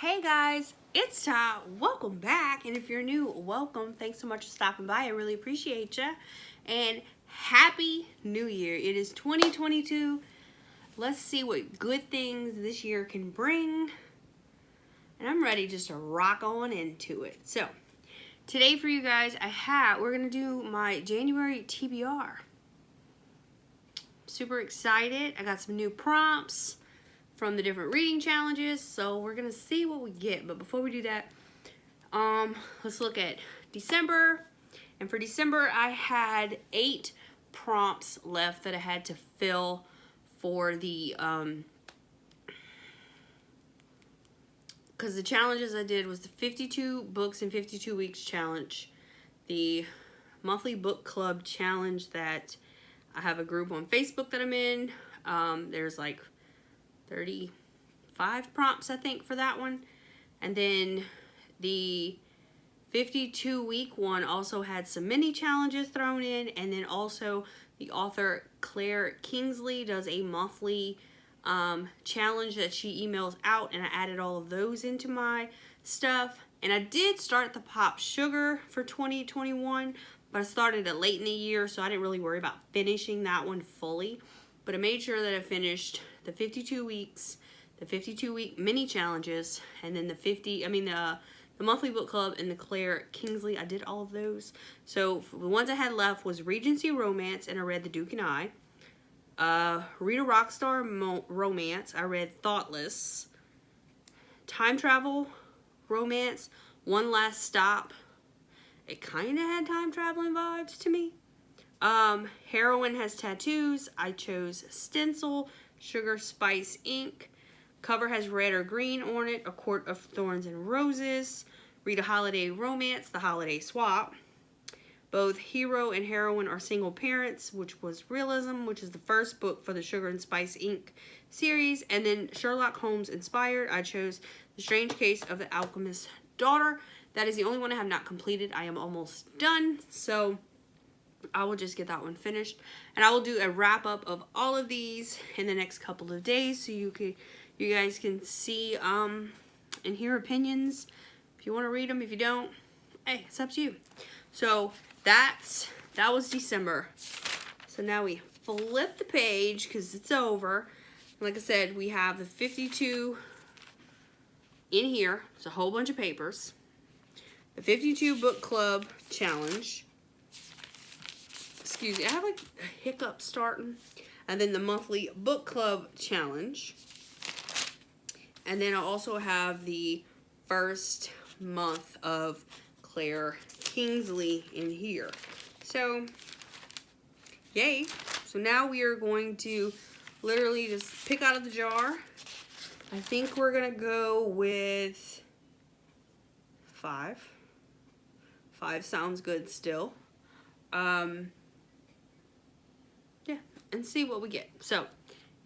Hey guys, it's Tahs. Welcome back, and if you're new, welcome. Thanks so much for stopping by. I really appreciate you. And Happy New Year. It is 2022. Let's see what good things this year can bring. And I'm ready just to rock on into it. So, today for you guys, we're going to do my January TBR. Super excited. I got some new prompts from the different reading challenges, so we're gonna see what we get. But before we do that, let's look at December. And for December, I had 8 prompts left that I had to fill for the because the challenges I did was the 52 books in 52 weeks challenge, the monthly book club challenge that I have a group on Facebook that I'm in. There's like 35 prompts, I think, for that one. And then the 52-week one also had some mini challenges thrown in. And then also the author Claire Kingsley does a monthly challenge that she emails out, and I added all of those into my stuff. And I did start the Pop Sugar for 2021, but I started it late in the year, so I didn't really worry about finishing that one fully. But I made sure that I finished the 52 weeks, the 52-week mini challenges, and then the monthly book club and the Claire Kingsley. I did all of those. So the ones I had left was Regency Romance, and I read The Duke and I. Read a Rockstar Romance, I read Thoughtless. Time Travel Romance, One Last Stop. It kind of had time traveling vibes to me. Heroine Has Tattoos, I chose Stencil. Sugar Spice Ink. Cover has red or green on it. A Court of Thorns and Roses. Read a Holiday Romance, The Holiday Swap. Both hero and heroine are single parents, which was Realism, which is the first book for the Sugar and Spice Ink series. And then Sherlock Holmes inspired, I chose The Strange Case of the Alchemist's Daughter. That is the only one I have not completed. I am almost done, so I will just get that one finished, and I will do a wrap up of all of these in the next couple of days, so you guys can see and hear opinions. If you want to read them, if you don't, hey, it's up to you. So that was December. So now we flip the page because it's over. Like I said, we have the 52 in here. It's a whole bunch of papers. The 52 book club challenge. Excuse me, I have like a hiccup starting. And then the monthly book club challenge. And then I also have the first month of Claire Kingsley in here. So, yay. So now we are going to literally just pick out of the jar. I think we're going to go with 5. 5 sounds good still. And see what we get. So,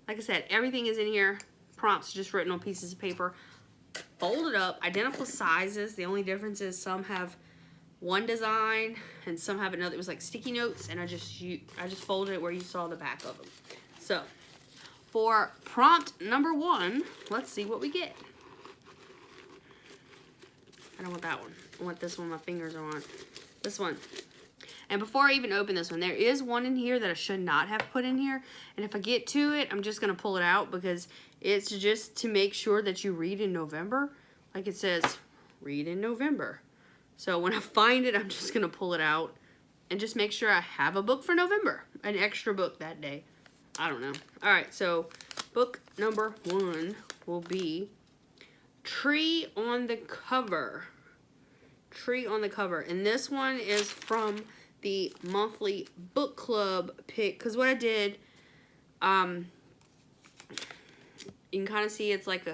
like I said, everything is in here. Prompts just written on pieces of paper. Folded up, identical sizes. The only difference is some have one design and some have another. It was like sticky notes, and I just folded it where you saw the back of them. So, for prompt number 1, let's see what we get. I don't want that one. I want this one my fingers are on. This one. And before I even open this one, there is one in here that I should not have put in here. And if I get to it, I'm just going to pull it out because it's just to make sure that you read in November. Like it says, read in November. So when I find it, I'm just going to pull it out and just make sure I have a book for November. An extra book that day. I don't know. All right, so book number 1 will be Tree on the Cover. Tree on the Cover. And this one is from the monthly book club pick, because what I did, you can kind of see it's like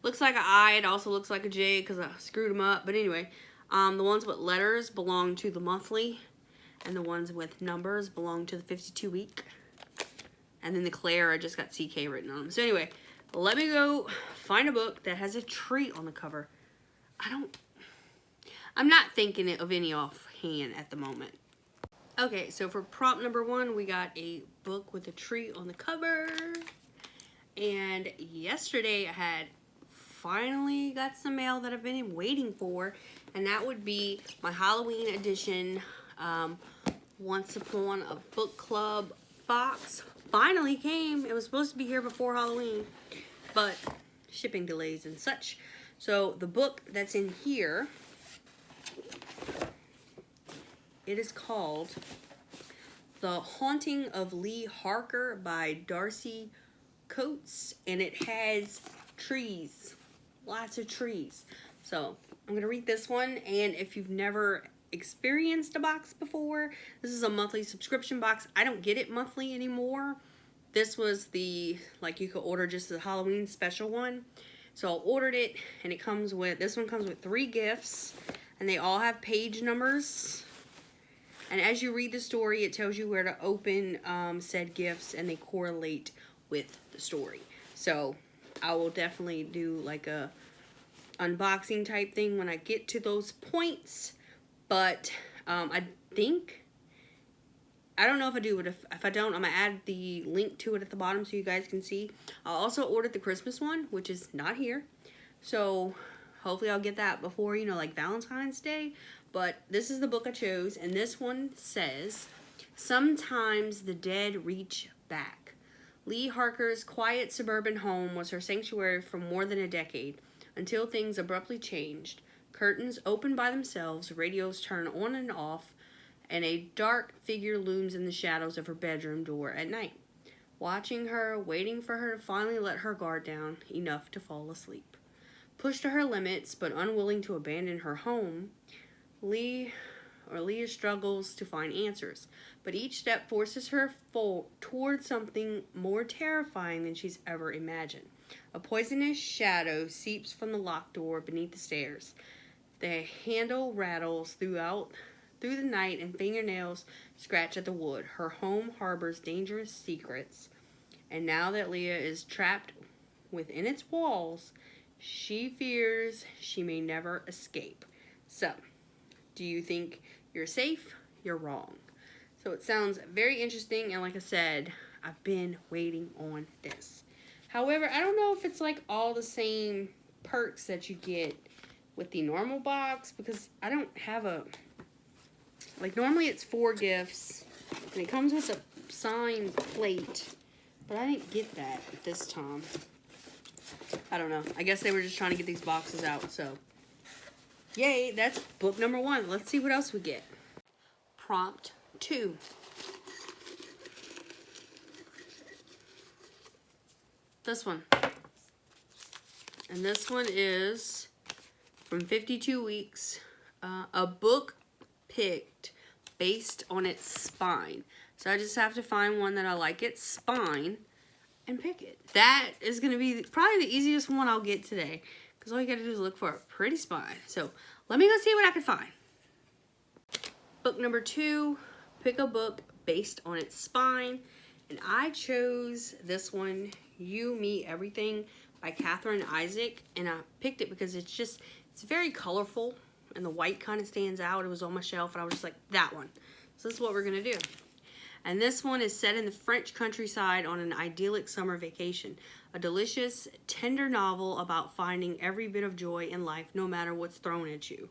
looks like an I, it also looks like a J because I screwed them up, but anyway, the ones with letters belong to the monthly, and the ones with numbers belong to the 52 week, and then the Claire, I just got CK written on them. So anyway, let me go find a book that has a tree on the cover. I'm not thinking of any offhand at the moment. Okay, so for prompt number 1, we got a book with a tree on the cover. And yesterday I had finally got some mail that I've been waiting for, and that would be my Halloween edition Once Upon a Book Club box. Finally came. It was supposed to be here before Halloween, but shipping delays and such. So the book that's in here, it is called The Haunting of Lee Harker by Darcy Coates, and it has trees, lots of trees. So I'm gonna read this one, and if you've never experienced a box before, this is a monthly subscription box. I don't get it monthly anymore. This was the, like, you could order just the Halloween special one. So I ordered it, and it comes with, this one comes with 3 gifts, and they all have page numbers. And as you read the story, it tells you where to open said gifts, and they correlate with the story. So I will definitely do like a unboxing type thing when I get to those points. But I think, I don't know if I do, but if I don't, I'm going to add the link to it at the bottom so you guys can see. I also ordered the Christmas one, which is not here. So hopefully I'll get that before, you know, like Valentine's Day. But this is the book I chose, and this one says, Sometimes the Dead Reach Back. Lee Harker's quiet suburban home was her sanctuary for more than a decade, until things abruptly changed. Curtains open by themselves, radios turn on and off, and a dark figure looms in the shadows of her bedroom door at night, watching her, waiting for her to finally let her guard down enough to fall asleep. Pushed to her limits, but unwilling to abandon her home, Leah struggles to find answers, but each step forces her toward something more terrifying than she's ever imagined. A poisonous shadow seeps from the locked door beneath the stairs. The handle rattles through the night, and fingernails scratch at the wood. Her home harbors dangerous secrets, and now that Leah is trapped within its walls, she fears she may never escape. So, do you think you're safe? You're wrong. So it sounds very interesting, and like I said, I've been waiting on this. However, I don't know if it's like all the same perks that you get with the normal box, because I don't have a, like, normally it's 4 gifts, and it comes with a signed plate, but I didn't get that this time. I don't know. I guess they were just trying to get these boxes out, so. Yay, that's book number 1. Let's see what else we get. Prompt 2. This one. And this one is from 52 Weeks. A book picked based on its spine. So I just have to find one that I like its spine and pick it. That is going to be probably the easiest one I'll get today, because all you got to do is look for a pretty spine. So let me go see what I can find. Book number 2, pick a book based on its spine. And I chose this one, You, Me, Everything by Catherine Isaac. And I picked it because it's very colorful, and the white kind of stands out. It was on my shelf, and I was just like, that one. So this is what we're going to do. And this one is set in the French countryside on an idyllic summer vacation. A delicious, tender novel about finding every bit of joy in life, no matter what's thrown at you.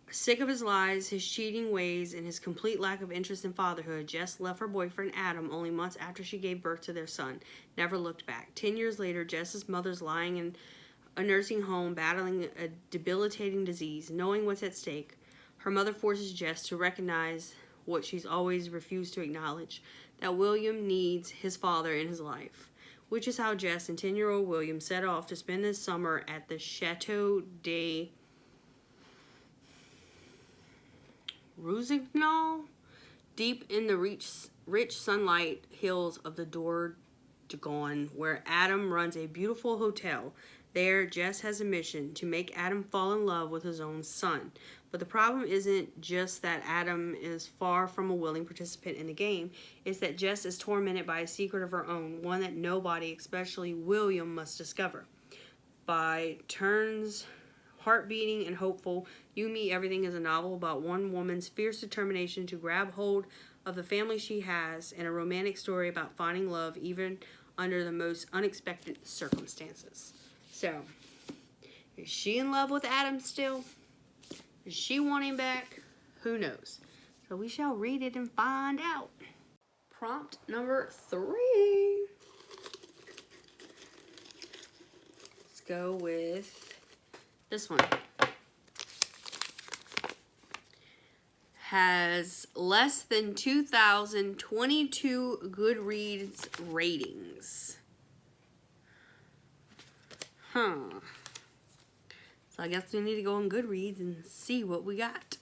Sick of his lies, his cheating ways, and his complete lack of interest in fatherhood, Jess left her boyfriend Adam only months after she gave birth to their son. Never looked back. 10 years later, Jess's mother's lying in a nursing home, battling a debilitating disease. Knowing what's at stake, her mother forces Jess to recognize what she's always refused to acknowledge, that William needs his father in his life. Which is how Jess and 10-year-old William set off to spend this summer at the Chateau de Rousignol, deep in the rich sunlight hills of the Dordogne, where Adam runs a beautiful hotel. There, Jess has a mission to make Adam fall in love with his own son. But the problem isn't just that Adam is far from a willing participant in the game. It's that Jess is tormented by a secret of her own, one that nobody, especially William, must discover. By turns heart-beating and hopeful, You, Me, Everything is a novel about one woman's fierce determination to grab hold of the family she has, and a romantic story about finding love even under the most unexpected circumstances. So, Is she in love with Adam still? Does she want him back? Who knows? So we shall read it and find out. Prompt number 3. Let's go with this one. Has less than 2,022 GoodReads ratings. So I guess we need to go on GoodReads and see what we got.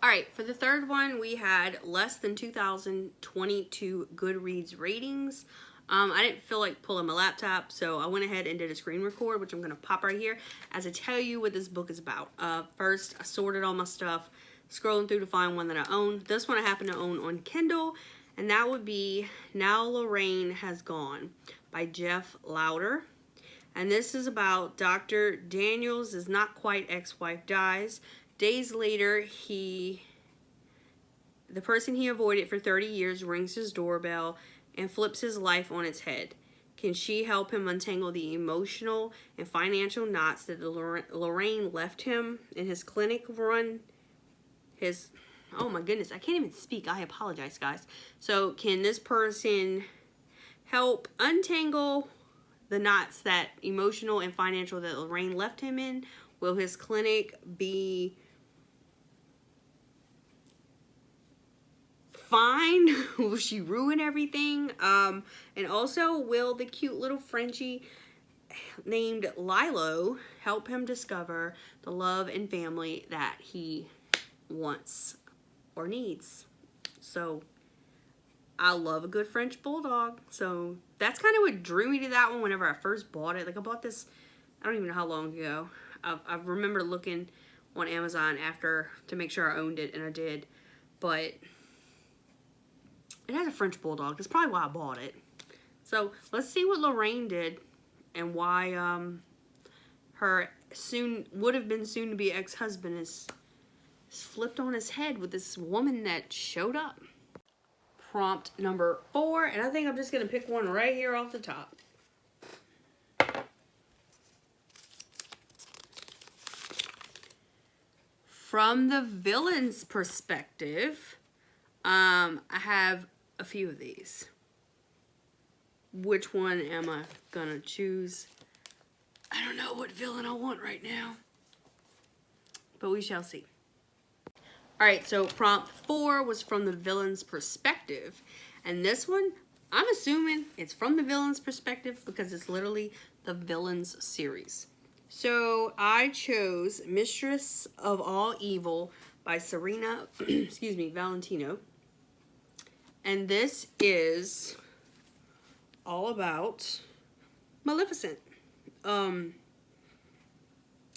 Alright, for the third one, we had less than 2,022 GoodReads ratings. I didn't feel like pulling my laptop, so I went ahead and did a screen record, which I'm going to pop right here as I tell you what this book is about. First, I sorted all my stuff, scrolling through to find one that I own. This one I happen to own on Kindle, and that would be Now Lorraine Has Gone by Jeff Louder. And this is about Dr. Daniels' not quite ex-wife dies. Days later, the person he avoided for 30 years rings his doorbell and flips his life on its head. Can she help him untangle the emotional and financial knots that Lorraine left him in his clinic run? Oh my goodness, I can't even speak. I apologize, guys. So can this person help untangle the knots that emotional and financial that Lorraine left him in? Will his clinic be fine? Will she ruin everything? And also, will the cute little Frenchie named Lilo help him discover the love and family that he wants or needs? So I love a good French bulldog, so that's kind of what drew me to that one whenever I first bought it. Like, I bought this, I don't even know how long ago. I remember looking on Amazon to make sure I owned it, and I did, but it has a French bulldog. That's probably why I bought it. So let's see what Lorraine did and why her would have been soon to be ex-husband is flipped on his head with this woman that showed up. Prompt number 4, and I think I'm just going to pick one right here off the top. From the villain's perspective, I have a few of these. Which one am I going to choose? I don't know what villain I want right now, but we shall see. Alright, so prompt 4 was from the villain's perspective. And this one, I'm assuming it's from the villain's perspective because it's literally the villain's series. So I chose Mistress of All Evil by Serena, Valentino. And this is all about Maleficent.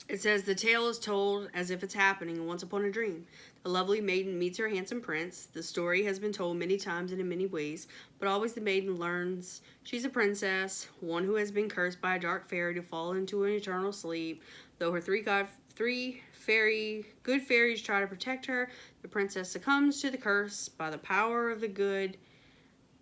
It says, the tale is told as if it's happening once upon a dream. The lovely maiden meets her handsome prince. The story has been told many times and in many ways, but always the maiden learns she's a princess, one who has been cursed by a dark fairy to fall into an eternal sleep. Though her three good fairies try to protect her, the princess succumbs to the curse by the power of the good,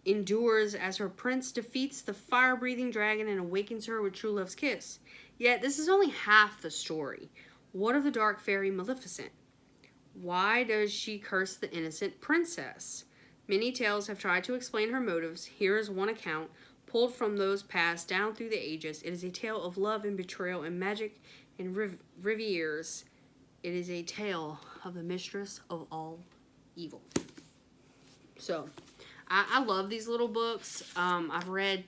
endures as her prince defeats the fire-breathing dragon and awakens her with true love's kiss. Yet this is only half the story. What of the dark fairy Maleficent? Why does she curse the innocent princess? Many tales have tried to explain her motives. Here is one account, pulled from those passed down through the ages. It is a tale of love and betrayal and magic and rivières. It is a tale of the mistress of all evil. So, I love these little books. I've read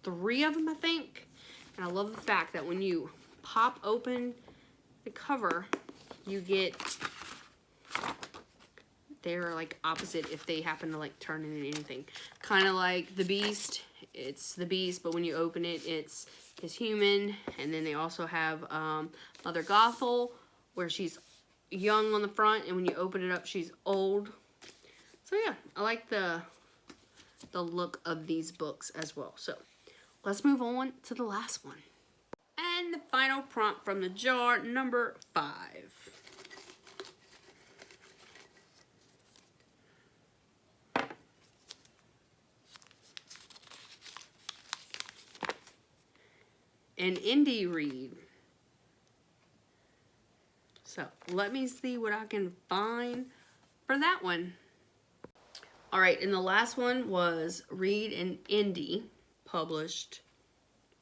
3 of them, I think. And I love the fact that when you pop open the cover, you get, they're like opposite if they happen to like turn into anything. Kind of like The Beast. It's The Beast, but when you open it, it's human. And then they also have Mother Gothel, where she's young on the front, and when you open it up, she's old. So yeah, I like the look of these books as well. So let's move on to the last one. And the final prompt from the jar, number 5. An indie read. So let me see what I can find for that one. All right, and the last one was Read an Indie published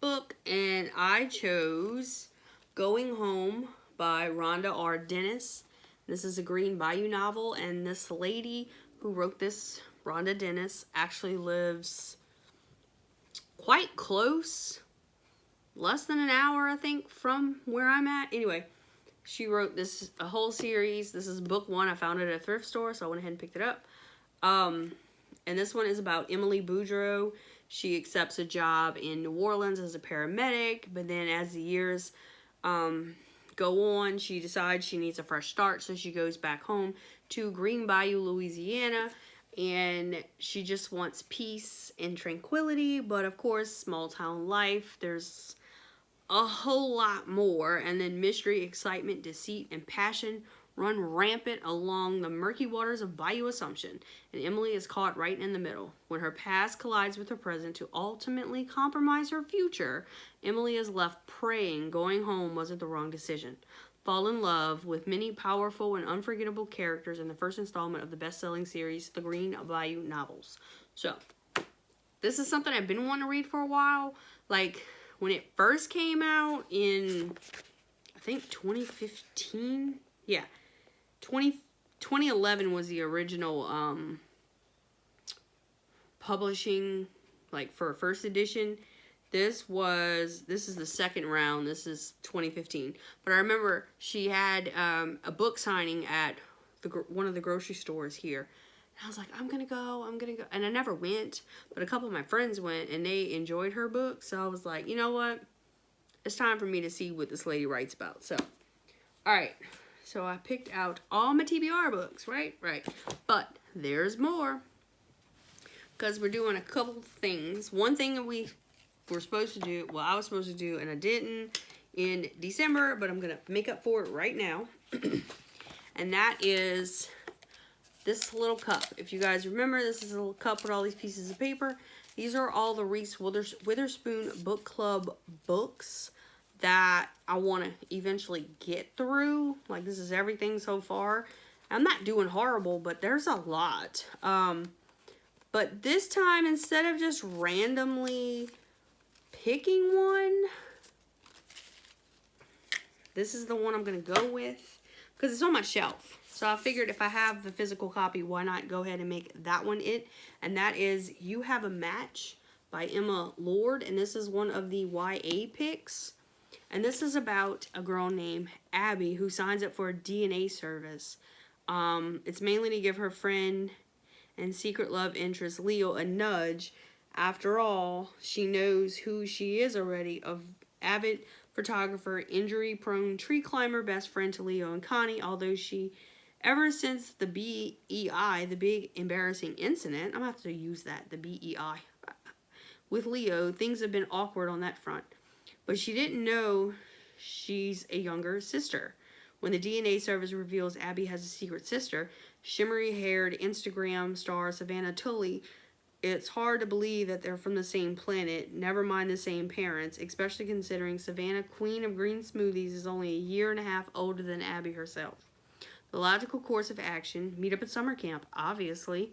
book, and I chose Going Home by Rhonda R. Dennis. This is a Green Bayou novel, and this lady who wrote this, Rhonda Dennis, actually lives quite close, less than an hour, I think, from where I'm at. Anyway, she wrote this, a whole series. This is book 1. I found it at a thrift store, so I went ahead and picked it up. And this one is about Emily Boudreau. She accepts a job in New Orleans as a paramedic, but then as the years go on, she decides she needs a fresh start, so she goes back home to Green Bayou, Louisiana, and she just wants peace and tranquility. But of course, small town life, there's a whole lot more, and then mystery, excitement, deceit, and passion run rampant along the murky waters of Bayou Assumption, and Emily is caught right in the middle. When her past collides with her present to ultimately compromise her future, Emily is left praying going home wasn't the wrong decision. Fall in love with many powerful and unforgettable characters in the first installment of the best-selling series, The Green Bayou Novels. So, this is something I've been wanting to read for a while. Like, when it first came out in, I think, 2015? Yeah. 2011 was the original publishing, like, for first edition. This is the second round. This is 2015. But I remember she had a book signing at one of the grocery stores here. And I was like, I'm gonna go. And I never went, but a couple of my friends went, and they enjoyed her book. So I was like, you know what? It's time for me to see what this lady writes about. So, all right. So I picked out all my TBR books, right? Right. But there's more, because we're doing a couple things. One thing that we were supposed to do, well, I was supposed to do, and I didn't in December, but I'm going to make up for it right now. And that is this little cup. If you guys remember, this is a little cup with all these pieces of paper. These are all the Reese Witherspoon Book Club books that I want to eventually get through. Like, this is everything so far. I'm not doing horrible, but there's a lot. But this time, instead of just randomly picking one, this is the one I'm going to go with, because it's on my shelf. So I figured if I have the physical copy, why not go ahead and make that one it. And that is You Have a Match by Emma Lord. And this is one of the YA picks. And this is about a girl named Abby who signs up for a DNA service. It's mainly to give her friend and secret love interest Leo a nudge. After all, she knows who she is already, of avid photographer, injury-prone tree climber, best friend to Leo and Connie, although she, ever since the BEI, the big embarrassing incident, I'm going to have to use that, the BEI, with Leo, things have been awkward on that front. But she didn't know she's a younger sister. When the DNA service reveals Abby has a secret sister, shimmery-haired Instagram star Savannah Tully, it's hard to believe that they're from the same planet, never mind the same parents, especially considering Savannah, queen of green smoothies, is only a year and a half older than Abby herself. The logical course of action, meet up at summer camp, obviously,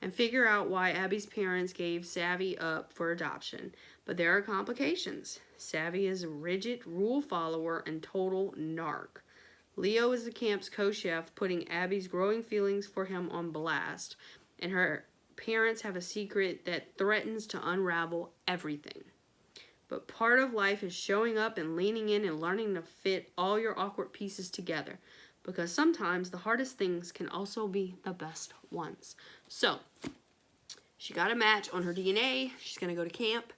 and figure out why Abby's parents gave Savvy up for adoption. But there are complications. Savvy is a rigid rule follower and total narc. Leo is the camp's co-chef, putting Abby's growing feelings for him on blast, and her parents have a secret that threatens to unravel everything. But part of life is showing up and leaning in and learning to fit all your awkward pieces together, because sometimes the hardest things can also be the best ones. So, she got a match on her DNA. She's going to go to camp,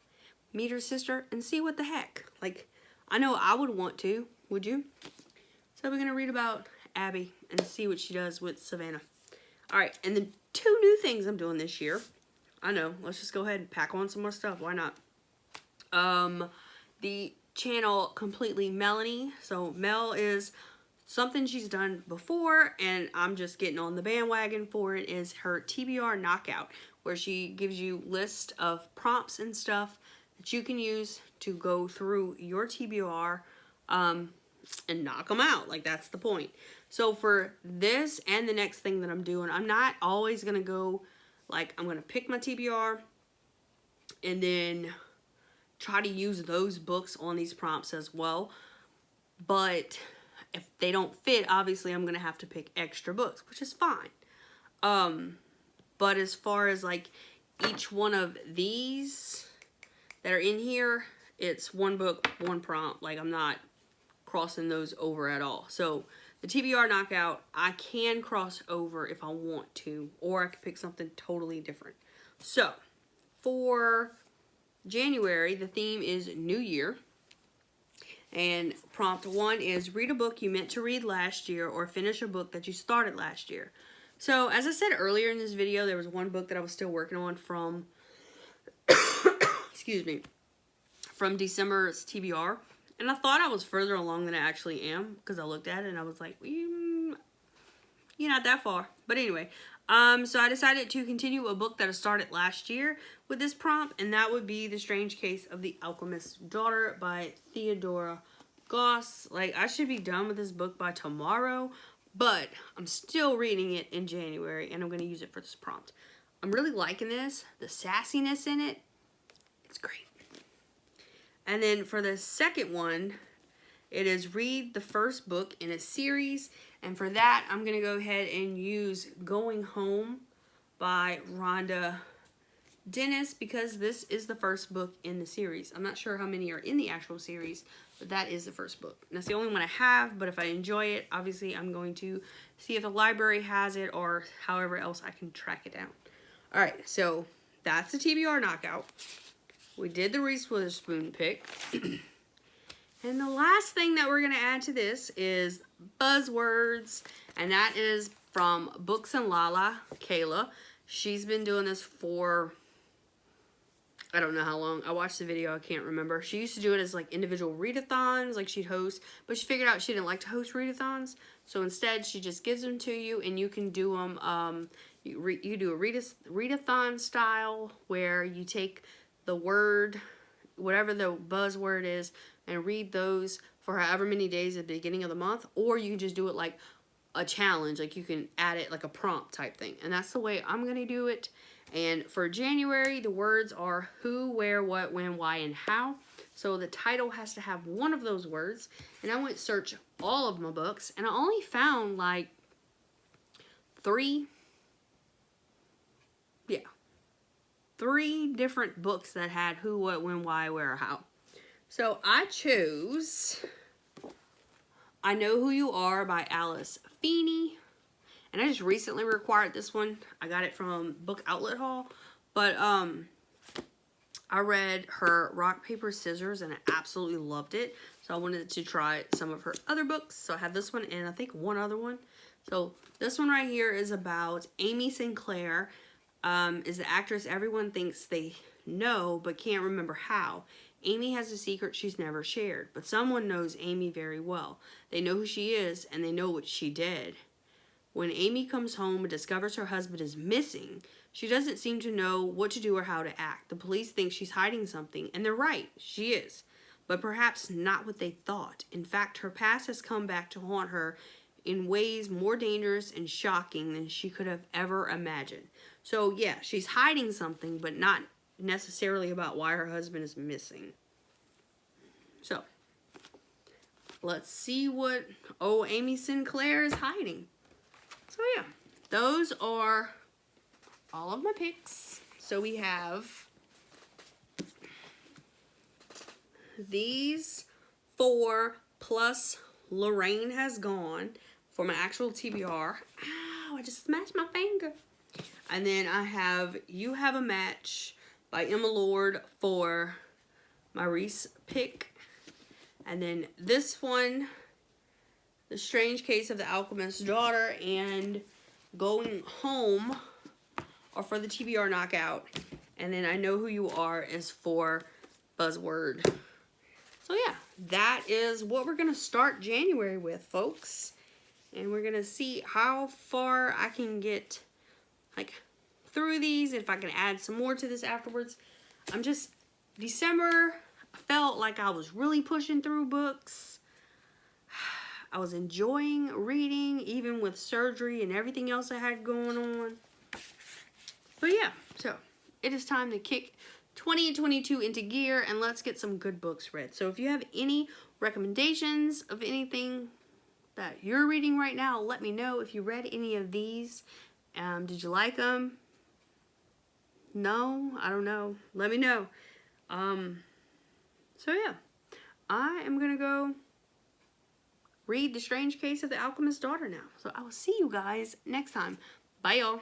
meet her sister, and see what the heck. Like, I know I would want to. Would you? So we're going to read about Abby and see what she does with Savannah. Alright, and the 2 new things I'm doing this year. I know, let's just go ahead and pack on some more stuff. Why not? The channel Completely Melanie. So Mel is something she's done before, and I'm just getting on the bandwagon for it, is her TBR Knockout, where she gives you list of prompts and stuff that you can use to go through your TBR and knock them out. Like, that's the point. So for this and the next thing that I'm doing, I'm not always going to go, like, I'm going to pick my TBR and then try to use those books on these prompts as well. But if they don't fit, obviously I'm going to have to pick extra books, which is fine. But as far as, like, each one of these that are in here, it's one book, one prompt. Like, I'm not crossing those over at all. So the TBR knockout, I can cross over if I want to, or I could pick something totally different. So for January, the theme is New Year. And prompt 1 is read a book you meant to read last year or finish a book that you started last year. So as I said earlier in this video, there was one book that I was still working on from, excuse me, from December's TBR. And I thought I was further along than I actually am, because I looked at it and I was like, you're not that far. But anyway, so I decided to continue a book that I started last year with this prompt, and that would be The Strange Case of the Alchemist's Daughter by Theodora Goss. Like, I should be done with this book by tomorrow, but I'm still reading it in January, and I'm going to use it for this prompt. I'm really liking this. The sassiness in it, it's great. And then for the second one, it is read the first book in a series. And for that, I'm going to go ahead and use Going Home by Rhonda Dennis, because this is the first book in the series. I'm not sure how many are in the actual series, but that is the first book. And that's the only one I have, but if I enjoy it, obviously I'm going to see if the library has it or however else I can track it down. All right, so that's the TBR knockout. We did the Reese Witherspoon pick. And the last thing that we're going to add to this is Buzzwords. And that is from Books and Lala, Kayla. She's been doing this for, I don't know how long. I watched the video, I can't remember. She used to do it as like individual readathons, like she'd host. But she figured out she didn't like to host readathons. So instead, she just gives them to you and you can do them. You do a readathon style where you take the word, whatever the buzzword is, and read those for however many days at the beginning of the month, or you can just do it like a challenge, like you can add it like a prompt type thing. And that's the way I'm going to do it. And for January, the words are who, where, what, when, why, and how. So the title has to have one of those words. And I went search all of my books, and I only found like 3 different books that had who, what, when, why, where, or how. So I chose I Know Who You Are by Alice Feeney. And I just recently required this one. I got it from Book Outlet Haul. But I read her Rock, Paper, Scissors and I absolutely loved it. So I wanted to try some of her other books. So I have this one and I think one other one. So this one right here is about Amy Sinclair. Is the actress everyone thinks they know but can't remember how. Amy has a secret she's never shared, but someone knows Amy very well. They know who she is and they know what she did. When Amy comes home and discovers her husband is missing, she doesn't seem to know what to do or how to act. The police think she's hiding something, and they're right, she is. But perhaps not what they thought. In fact, her past has come back to haunt her in ways more dangerous and shocking than she could have ever imagined. So yeah, she's hiding something, but not necessarily about why her husband is missing. So, let's see what Amy Sinclair is hiding. So yeah, those are all of my picks. So we have these 4 plus Lorraine Has Gone for my actual TBR. Ow, I just smashed my finger. And then I have You Have a Match by Emma Lord for my Reese pick. And then this one, The Strange Case of the Alchemist's Daughter and Going Home are for the TBR knockout. And then I Know Who You Are is for Buzzword. So yeah, that is what we're going to start January with, folks. And we're going to see how far I can get like through these, if I can add some more to this afterwards. December, I felt like I was really pushing through books. I was enjoying reading, even with surgery and everything else I had going on. But yeah, so it is time to kick 2022 into gear and let's get some good books read. So if you have any recommendations of anything that you're reading right now, let me know. If you read any of these, did you like them? No, I don't know. Let me know. So yeah, I am gonna go read The Strange Case of the Alchemist's Daughter now. So I will see you guys next time. Bye, y'all.